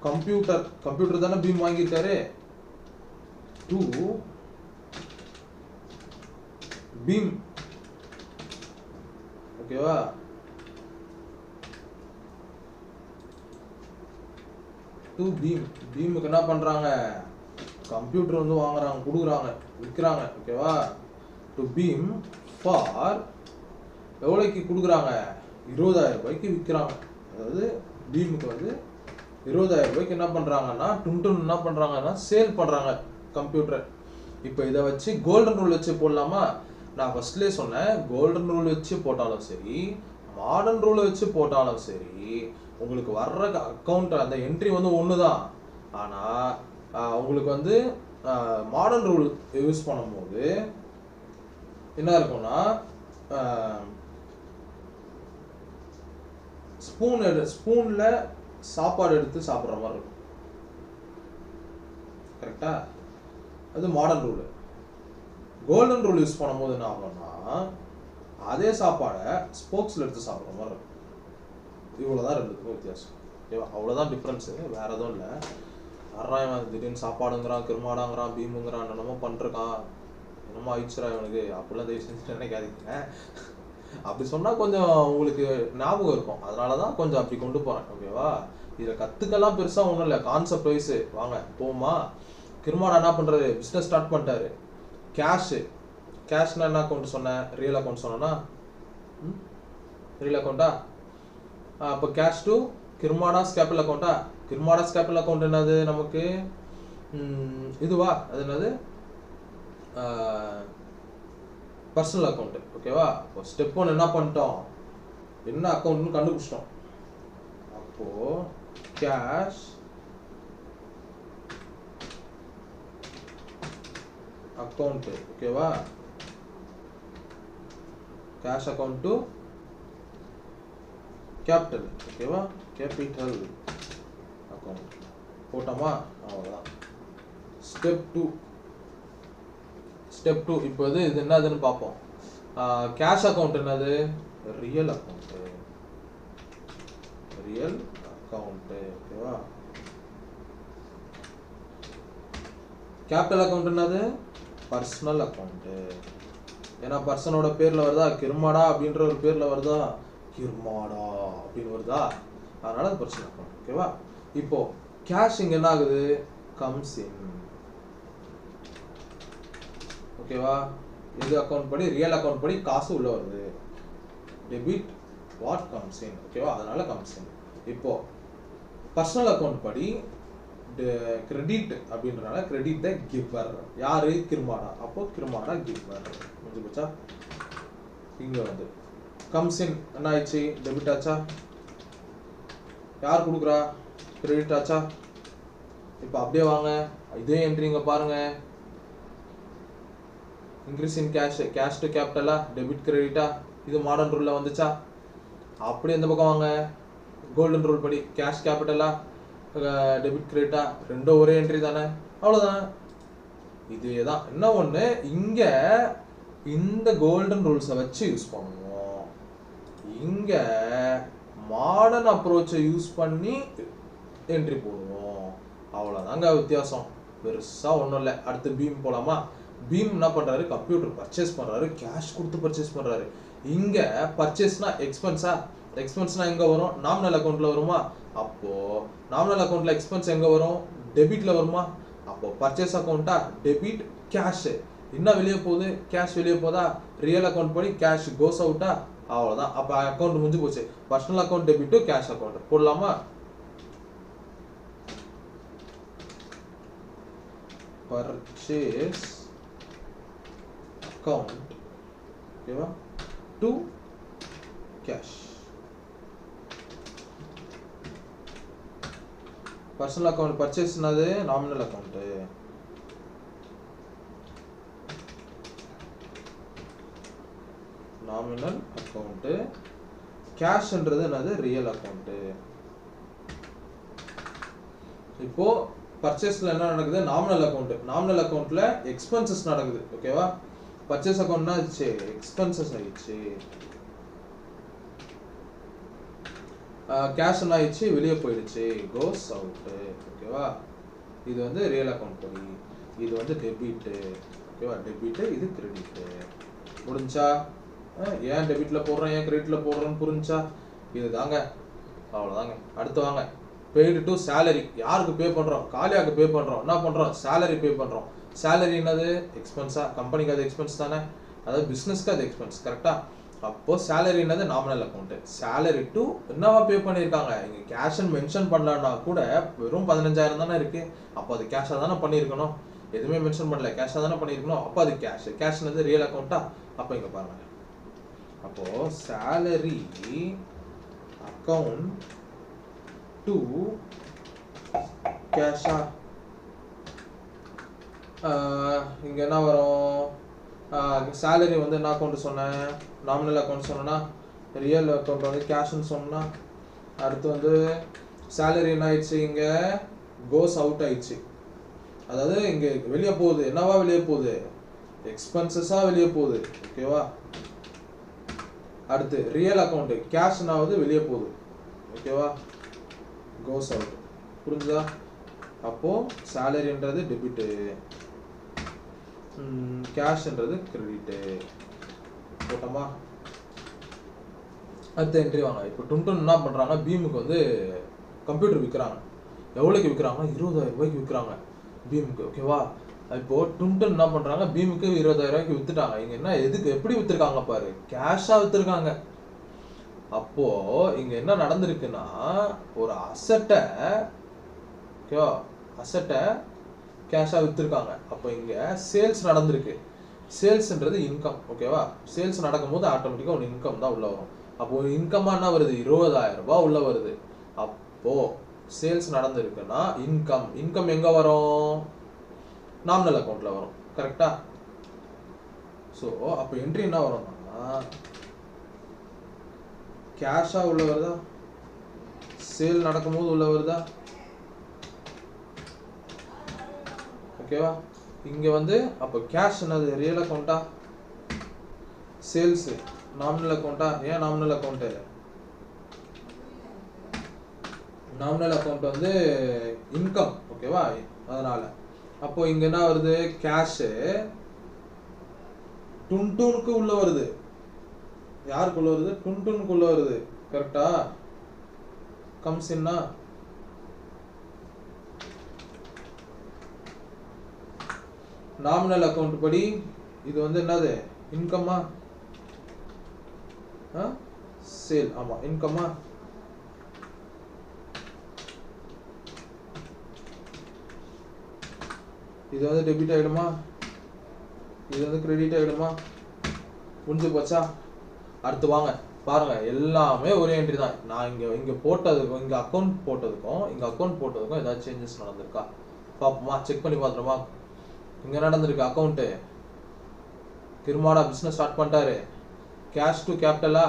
Speaker 1: கம்ப்யூட்டர் தானே பீம் வாங்கியிருக்காரு, டு பீம். ஓகேவா? டு பீம். பீமுக்கு என்ன பண்றாங்க, கம்ப்யூட்டர் வந்து வாங்குறாங்க, கொடுக்குறாங்க, விற்கிறாங்க. ஓகேவா? டு பீம் ஃபார் எவ்வளோக்கு கொடுக்குறாங்க? 20,000 ரூபாய்க்கு விற்கிறாங்க. அதாவது பீமுக்கு வந்து 20,000 ரூபாய்க்கு என்ன பண்ணுறாங்கன்னா டுன் என்ன பண்ணுறாங்கன்னா சேல் பண்ணுறாங்க கம்ப்யூட்டரை. இப்போ இதை வச்சு கோல்டன் ரூல் வச்சு போடலாமா? நான் ஃபர்ஸ்ட்லேயே சொன்னேன், கோல்டன் ரூல் வச்சு போட்டாலும் சரி, மாடர்ன் ரூல் வச்சு போட்டாலும் சரி, உங்களுக்கு வர்ற அக்கௌண்ட் அந்த என்ட்ரி வந்து ஒன்று தான். ஆனால் உங்களுக்கு வந்து மாடர்ன் ரூல் யூஸ் பண்ணும்போது என்ன இருக்கும்னா, ஸ்பூனில் சாப்பாடு எடுத்து சாப்பிட்ற மாதிரி இருக்கும். கரெக்டா? அது modern rule. Golden rule use பண்ணும்போது என்ன ஆகும்னா, அதே சாப்பாடை ஸ்போக்ஸில் எடுத்து சாப்பிட்ற மாதிரி இருக்கும். இவ்வளோதான் ரெண்டுத்துக்கும் வித்தியாசம். ஓகேவா? அவ்வளோதான் டிஃப்ரென்ஸு, வேறு எதுவும் இல்லை. வர்றான் திடீர்னு சாப்பாடுங்கிறான், கிருமாடாங்கிறான், பீமுங்கிறான், என்னென்னமோ பண்ணிருக்கான், என்னமோ ஆயிடுச்சுரா இவனுக்கு அப்படிலாம் தயவு செஞ்சு நினைக்காதீங்க. அப்படி சொன்னால் கொஞ்சம் உங்களுக்கு ஞாபகம் இருக்கும், அதனால தான் கொஞ்சம் அப்படி கொண்டு போகிறேன். ஓகேவா? இதில் கற்றுக்கலாம் பெருசாக ஒன்றும் இல்லை, கான்செப்ட் வைஸு வாங்க போமா. கிருமாடா என்ன பண்ணுறாரு, பிஸ்னஸ் ஸ்டார்ட் பண்ணிட்டாரு. கேஷ்னா என்ன அக்கௌண்ட் சொன்னேன், ரியல் அக்கௌண்ட் சொன்னேன்னா, ரியல் அக்கௌண்ட்டா? அப்போ கேஷ் டு கிருமாடாஸ் கேபிட்டல் அக்கௌண்ட்டா? கிருமாடாஸ் கேபிட்டல் அக்கௌண்ட் என்னது நமக்கு, இதுவா, அது என்னது, பர்சனல் அக்கௌண்ட். ஓகேவா? இப்போ ஸ்டெப் 1 என்ன பண்ணிட்டோம், என்ன அக்கௌண்ட்னு கண்டுபிடிச்சிட்டோம். அப்போ கேஷ் அக்கௌண்ட். ஓகேவா? Cash account to capital. ஓகேவா? கேபிட்டல் அக்கௌண்ட் போட்டோமா? அவ்வளோதான். ஸ்டெப் 2 இப்போ இது என்னதுன்னு பார்ப்போம். கேஷ் அக்கௌண்ட் என்னது, ரியல் அக்கௌண்ட்டு. ஓகேவா? கேபிட்டல் அக்கௌண்ட் என்னது, பர்சனல் அக்கௌண்ட்டு. ஏன்னா பர்சனோட பேரில் வருதா, கிருமாடா அப்படின்ற ஒரு பேரில் வருதா, கிருமாடா அப்படின்னு வருதா, அதனால அது பர்சனல் அக்கௌண்ட். ஓகேவா? இப்போ கேஷ் இங்கே என்ன ஆகுது, கம்ஸ் இன். ஓகேவா? இது அக்கௌண்ட் படி, ரியல் அக்கௌண்ட் படி காசு உள்ள வருது. Debit what comes in. ஓகேவா? அதனால கம்ஸ் இன். இப்போ பர்சனல் அக்கௌண்ட் படி கிரெடிட் அப்படின்றனால கிரெடிட் த கிவர். யாரு, கிருமாடா. அப்போ கிருமாடா கிவர். முடிஞ்சு போச்சா? இங்க வந்து கம்ஸ் இன் என்ன ஆயிடுச்சு, டெபிட் ஆச்சா? யார் கொடுக்குறா, கிரெடிட் ஆச்சா? இப்போ அப்படியே வாங்க, இதே என்ட்ரிங்க பாருங்க. இன்க்ரீஸ் இன் கேஷ் டு கேபிட்டலா, டெபிட் கிரெடிட்டா, இது மாடர்ன் ரூலில் வந்துச்சா? அப்படியே இந்த பக்கம் வாங்க, கோல்டன் ரூல் படி கேஷ் கேபிட்டலா, டெபிட் கிரெடிட்டா, ரெண்டும் ஒரே என்ட்ரி தானே, அவ்வளோதான். இதே தான். என்ன ஒன்று, இங்கே இந்த கோல்டன் ரூல்ஸை வச்சு யூஸ் பண்ணுவோம், இங்கே மாடர்ன் அப்ரோச்சை யூஸ் பண்ணி என்ட்ரி போடுவோம். அவ்வளோதாங்க வித்தியாசம், பெருசாக ஒன்றும் இல்லை. அடுத்து பீம் போகலாமா? பீம் என்ன பண்ணுறாரு, கம்ப்யூட்டர் பர்ச்சேஸ் பண்ணுறாரு, கேஷ் கொடுத்து பர்ச்சேஸ் பண்ணுறாரு. இங்கே பர்ச்சேஸ்னா எக்ஸ்பென்ஸா, எக்ஸ்பென்ஸ்னா எங்கே வரும், நாமினல் அக்கௌண்ட்டில் வருமா? அப்போது நாமினல் அக்கௌண்ட்டில் எக்ஸ்பென்ஸ் எங்கே வரும், டெபிட்டில் வருமா? அப்போது பர்ச்சேஸ் அக்கௌண்ட்டா, டெபிட் கேஷு. என்ன வெளியே போகுது, கேஷ் வெளியே போதா? ரியல் அக்கௌண்ட் படி கேஷ் கோஸ் அவுட்டா? அவ்வளோதான். அப்போ அக்கௌண்ட் முடிஞ்சு போச்சு. Personal account debit to cash account போடலாமா? பர்ச்சேஸ் அக்கௌண்ட், ஓகேவா, டு கேஷ். பர்சனல் அக்கௌண்ட் பர்ச்சேஸ்னது நாமினல் அக்கௌண்ட்டு, நாமினல் அக்கௌண்ட்டு. கேஷ்ன்றது என்னது, ரியல் அக்கௌண்ட்டு. இப்போ பர்ச்சேஸ்ல என்ன நடக்குது, நாமினல் அக்கௌண்ட். நாமினல் அக்கௌண்ட்ல எக்ஸ்பென்சஸ் நடக்குது. ஓகேவா? பர்ச்சேஸ் அக்கௌண்ட்னா ஆச்சு, எக்ஸ்பென்சஸ் ஆயிடுச்சு. கேஷ் என்ன ஆயிடுச்சு, வெளியே போயிடுச்சு, கோஸ் அவுட்டு. ஓகேவா? இது வந்து ரியல் அக்கௌண்ட் படி, இது வந்து டெபிட்டு. ஓகேவா? டெபிட்டு, இது கிரெடிட்டு. முடிஞ்சா? ஏன் டெபிட்ல போடுறோம், ஏன் கிரெடிட்ல போடுறோம்னு புரிஞ்சா? இது தாங்க, அவ்வளோதாங்க. அடுத்து வாங்க, பெய்டு டு சேலரி. யாருக்கு பே பண்ணுறோம், காலியாக்கு பே பண்ணுறோம். என்ன பண்ணுறோம், சேலரி பே பண்ணுறோம். சேலரி என்னது, எக்ஸ்பென்ஸா? கம்பெனிக்கு அது எக்ஸ்பென்ஸ் தானே, அதாவது பிஸ்னஸ்க்கு அது எக்ஸ்பென்ஸ். கரெக்டாக? அப்போது சேலரி என்னது, நாமினல் அக்கௌண்ட்டு. சேலரி டு என்னவா பே பண்ணியிருக்காங்க, இங்கே கேஷ்ன்னு மென்ஷன் பண்ணலன்னா கூட வெறும் 15,000 தானே இருக்குது. அப்போ அது கேஷாக தானே பண்ணியிருக்கணும். எதுவுமே மென்ஷன் பண்ணல, கேஷாக தானே பண்ணியிருக்கணும். அப்போ அது கேஷ்னது ரியல் அக்கௌண்ட்டா? அப்போ இங்கே பாருங்க, அப்போது சேலரி அக்கௌண்ட் டு கேஷா, இங்கே என்ன வரும்? சேலரி வந்து என்ன அக்கௌண்ட் சொன்னேன்? நாமினல் அக்கௌண்ட் சொன்னேன்னா, ரியல் அக்கௌண்ட் வந்து கேஷ்னு சொன்னா, அடுத்து வந்து சேலரி என்ன ஆயிடுச்சு? இங்கே கோஸ் அவுட் ஆயிடுச்சு. அதாவது இங்கே வெளியே போகுது. என்னவா வெளியே போகுது? எக்ஸ்பென்சஸாக வெளியே போகுது. ஓகேவா? அடுத்து ரியல் அக்கௌண்ட் கேஷ்னாவது வெளியே போகுது. ஓகேவா? Goes out. புரிஞ்சுதா? அப்போது சேலரின்றது டெபிட்டு, கேஷ்ன்றது கிரெடிட்டு. போட்டோமா? அடுத்த என்ட்ரி வாங்க. இப்போ டுன்டுன் என்ன பண்ணுறாங்க? பீமுக்கு வந்து கம்ப்யூட்டர் விற்கிறாங்க. எவ்வளோக்கு விற்கிறாங்கன்னா 20,000 ரூபாய்க்கு விற்கிறாங்க பீமுக்கு. ஓகேவா? இப்போது டுன்டுன் என்ன பண்ணுறாங்க? பீமுக்கு 20,000 ரூபாய்க்கு விற்றுட்டாங்க. இங்கே என்ன எதுக்கு எப்படி விற்றுருக்காங்க பாரு, கேஷாக விற்றுருக்காங்க. அப்போது இங்கே என்ன நடந்திருக்குன்னா, ஒரு அசட்டை, ஓகேவா, அசட்டை கேஷாக விற்றுருக்காங்க. அப்போ இங்கே சேல்ஸ் நடந்திருக்கு. சேல்ஸ்ன்றது இன்கம். ஓகேவா? சேல்ஸ் நடக்கும்போது ஆட்டோமேட்டிக்காக ஒரு இன்கம் தான் உள்ளே வரும். அப்போது இன்கமாக என்ன வருது? 20,000 ரூபாய் உள்ளே வருது. அப்போது சேல்ஸ் நடந்திருக்குன்னா இன்கம் எங்கே வரும்? நாமினல் அக்கௌண்ட்டில் வரும். கரெக்டா? ஸோ அப்போ என்ட்ரி என்ன வரும்னா, கேஷாக உள்ள வருதா? சேல் நடக்கும்போது உள்ள வருதா? ஓகேவா? இங்கே வந்து அப்போ கேஷ் என்னது? ரியல் அக்கௌண்ட்டா? சேல்ஸு நாமினல் அக்கௌண்ட்டா? ஏன் நாமினல் அக்கௌண்ட்டு? நாமினல் அக்கௌண்ட் வந்து இன்கம். ஓகேவா? அதனால் அப்போ இங்கே என்ன வருது? கேஷு டுன்டுனுக்கு உள்ளே வருது. யாருக்குள்ள வருது? டுன்டுனுக்குள்ள வருது. கரெக்டா? கம்ஸ்இன்னா நாமினல் அக்கௌண்ட் படி இது வந்து என்னது? இன்கம்மா? சேல். ஆமாம், இன்கம்மா? இது வந்து டெபிட் ஆகிடுமா? இது வந்து கிரெடிட் ஆகிடுமா? முடிஞ்சு போச்சா? அடுத்து வாங்க பாருங்க, எல்லாமே ஒரே என்ட்ரி தான். நான் இங்கே போட்டதுக்கும் இங்கே அக்கௌண்ட் போட்டதுக்கும் ஏதாவது சேஞ்சஸ் நடந்திருக்கா பார்ப்போமா? செக் பண்ணி பார்த்துருமா? இங்கே நடந்திருக்கு அக்கௌண்ட்டு. கிருமாடா பிஸ்னஸ் ஸ்டார்ட் பண்ணிட்டாரு. கேஷ் டு கேபிட்டலா?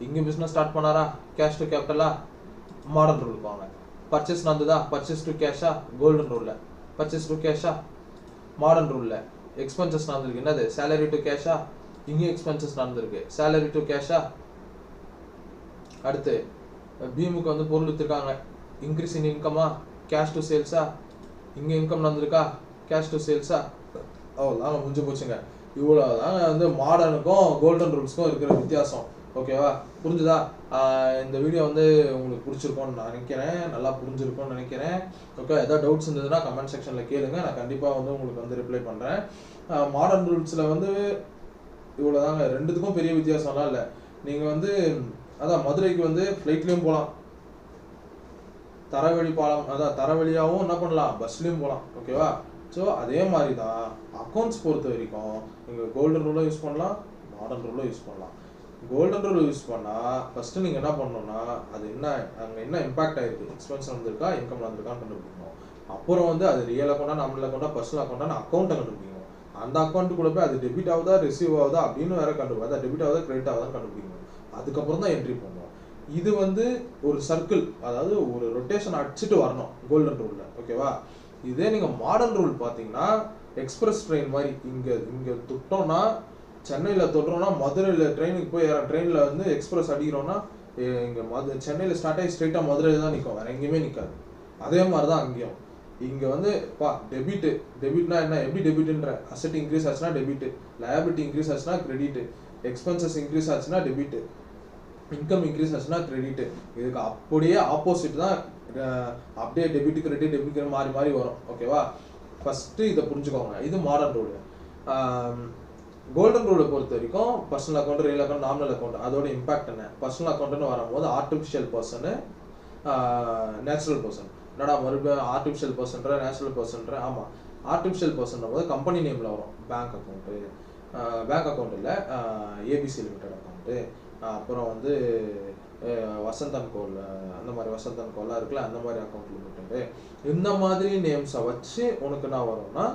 Speaker 1: இங்கே பிஸ்னஸ் ஸ்டார்ட் பண்ணாரா? கேஷ் டு கேபிட்டலா? மாடர்ன் ரூல் வாங்க. பர்ச்சேஸ் நடந்ததா? பர்ச்சேஸ் டு கேஷா? கோல்டன் ரூலில். பர்ச்சேஸ் டு கேஷா? மாடர்ன் ரூலில். எக்ஸ்பென்சஸ் நடந்திருக்கு. என்னது? சேலரி டு கேஷா? இங்கே எக்ஸ்பென்சஸ் நடந்திருக்கு. சேலரி டு கேஷா? அடுத்து பீமுக்கு வந்து பொருள் விற்றுருக்காங்க. இன்க்ரீஸ் இன் இன்கமா? கேஷ் டு சேல்ஸா? இங்கே இன்கம் நடந்திருக்கா? கேஷ் டு சேல்ஸா? அவ்வளோதாங்க, முடிஞ்சு போச்சுங்க. இவ்வளோ தாங்க வந்து மாடர்னுக்கும் கோல்டன் ரூல்ஸ்க்கும் இருக்கிற வித்தியாசம். ஓகேவா? புரிஞ்சுதா? இந்த வீடியோ வந்து உங்களுக்கு பிடிச்சிருக்கோன்னு நான் நினைக்கிறேன். நல்லா புரிஞ்சிருக்கும்னு நினைக்கிறேன். ஓகே, ஏதாவது டவுட்ஸ் இருந்ததுன்னா கமெண்ட் செக்ஷனில் கேளுங்க. நான் கண்டிப்பாக வந்து உங்களுக்கு வந்து ரிப்ளை பண்ணுறேன். மாடர்ன் ரூல்ஸில் வந்து இவ்வளோ தாங்க. ரெண்டுத்துக்கும் பெரிய வித்தியாசம்லாம் இல்லை. நீங்கள் வந்து அதான் மதுரைக்கு வந்து ஃப்ளைட்லேயும் போகலாம், தரவழி பாலம், அதான் தரவழியாகவும் என்ன பண்ணலாம், பஸ்லேயும் போகலாம். ஓகேவா? ஸோ அதே மாதிரி தான் அக்கௌண்ட்ஸ் பொறுத்த வரைக்கும் நீங்கள் கோல்டன் ரூலும் யூஸ் பண்ணலாம், மாடர்ன் ரூலும் யூஸ் பண்ணலாம். கோல்டன் ரூல் யூஸ் பண்ணால் ஃபஸ்ட்டு நீங்கள் என்ன பண்ணணும்னா, அது என்ன அங்கே என்ன இம்பாக்ட் ஆகிருக்கு, எக்ஸ்பென்ஸ் வந்திருக்கா, இன்கம் வந்திருக்கான்னு கண்டுபிடிக்கணும். அப்புறம் வந்து அது ரியல் அக்கௌண்ட்டா, நாமினல் அக்கௌண்ட்டா, பர்சனல் அக்கௌண்ட்டான அக்கௌண்ட்டை கண்டுபிடிக்கணும். அந்த அக்கௌண்ட்டு கூட போய் அது டெபிட் ஆகுதா, ரிசீவ் ஆகுதா அப்படின்னு வேறு கண்டுபிடிக்கும். அதை டெபிட் ஆகுதா, கிரெடிட் ஆகுதான்னு கண்டுபிடிக்கணும். அதுக்கப்புறம் தான் என்ட்ரி பண்ணுவோம். இது வந்து ஒரு சர்க்கிள், அதாவது ஒரு ரொட்டேஷன் அடிச்சுட்டு வரணும் கோல்டன் ரூலில். ஓகேவா? இதே நீங்கள் மாடர்ன் ரூல் பார்த்தீங்கன்னா எக்ஸ்பிரஸ் ட்ரெயின் மாதிரி இங்கே தொட்டோம்னா சென்னையில் தொட்டோம்னா மதுரையில் ட்ரெயினுக்கு போய் ட்ரெயினில் வந்து எக்ஸ்பிரஸ் அடிக்கிறோன்னா இங்கே சென்னையில் ஸ்டார்ட் ஆகி ஸ்ட்ரெயிட்டாக மதுரையில் தான் நிற்கும், வேறு எங்கேயுமே நிற்காது. அதே மாதிரி தான் அங்கேயும். இங்கே வந்து டெபிட்னா என்ன, எப்படி டெபிட்ன்ற அசெட் இன்க்ரீஸ் ஆச்சுன்னா டெபிட்டு, லயபிலிட்டி இன்க்ரீஸ் ஆச்சுன்னா கிரெடிட்டு, எக்ஸ்பென்சஸ் இன்க்ரீஸ் ஆச்சுன்னா டெபிட்டு, இன்கம் இன்க்ரீஸ் ஆச்சுன்னா கிரெடிட்டு. இதுக்கு அப்படியே ஆப்போசிட் தான். அப்படியே டெபிட் கிரெடிட் மாறி மாறி வரும். ஓகேவா? ஃபஸ்ட்டு இதை புரிஞ்சுக்கோங்க. இது மாடர்ன் ரூலு. கோல்டன் ரூலை பொறுத்த வரைக்கும் personal account, real account, nominal account, அதோட இம்பாக்ட் என்ன? பர்சனல் அக்கௌண்ட்னு வரும்போது ஆர்டிஃபிஷியல் பர்சனு, நேச்சுரல் பர்சன். என்னடா மறுபடியும் ஆர்டிஃபிஷியல் பர்சன்ற நேச்சுரல் பர்சன்ற? ஆமாம், ஆர்டிஃபிஷியல் பர்சன் போது கம்பெனி நேமில் வரும். பேங்க் அக்கௌண்ட்டு, பேங்க் அக்கௌண்ட் இல்லை, ஏபிசி லிமிடெட் அக்கௌண்ட்டு, அப்புறம் வந்து வசந்த் அண்ட் கோல், அந்த மாதிரி வசந்த் அண்ட் கோலாம் இருக்குல்ல, அந்த மாதிரி அக்கௌண்ட் லிமிட்டடு, இந்த மாதிரி நேம்ஸை வச்சு உனக்கு என்ன வரும்னா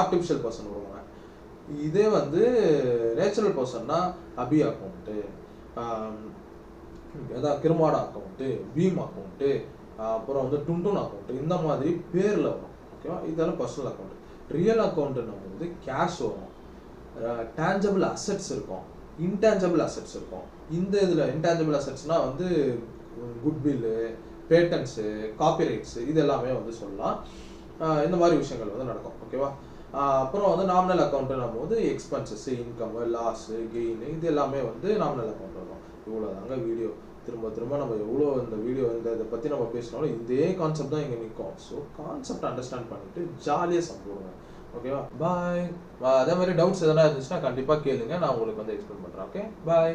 Speaker 1: ஆர்டிஃபிஷியல் பர்சன் வருவாங்க. இதே வந்து நேச்சுரல் பர்சன்னா அபி அக்கௌண்ட்டு, அதான் கிருமாடா அக்கௌண்ட்டு, பீம் அக்கௌண்ட்டு, அப்புறம் வந்து டுன்டுன் அக்கௌண்ட்டு, இந்த மாதிரி பேரில் வரும். ஓகேவா? இதெல்லாம் பர்சனல் அக்கௌண்ட். ரியல் அக்கௌண்ட்டுன்னு வந்து கேஷ் வரும், டேஞ்சபிள் அசெட்ஸ் இருக்கும், இன்டேஞ்சபிள் அசெட்ஸ் இருக்கும். இந்த இதில் இன்டேஞ்சபிள் அசெட்ஸ்னால் வந்து குட்வில்லு, பேட்டன்ஸு, காப்பிரைட்ஸு, இது எல்லாமே வந்து சொல்லலாம். இந்த மாதிரி விஷயங்கள் வந்து நடக்கும். ஓகேவா? அப்புறம் வந்து நாமினல் அக்கௌண்ட்டு போது எக்ஸ்பென்சஸ், இன்கம், லாஸு, கெயின், இது எல்லாமே வந்து நாமினல் அக்கௌண்ட் வரும். இவ்வளோ தாங்க வீடியோ. திரும்ப நம்ம எவ்வளோ இந்த வீடியோ இதை பற்றி நம்ம பேசினாலும் இதே கான்செப்ட் தான் இங்கே நிற்கும். ஸோ கான்செப்ட் அண்டர்ஸ்டாண்ட் பண்ணிவிட்டு ஜாலியாக சம்படுங்க. ஓகேவா? பாய். அதே மாதிரி டவுட்ஸ் எதனா இருந்துச்சுன்னா கண்டிப்பாக கேளுங்க, நான் உங்களுக்கு வந்து எக்ஸ்பிளைன் பண்ணுறேன். ஓகே, பாய்.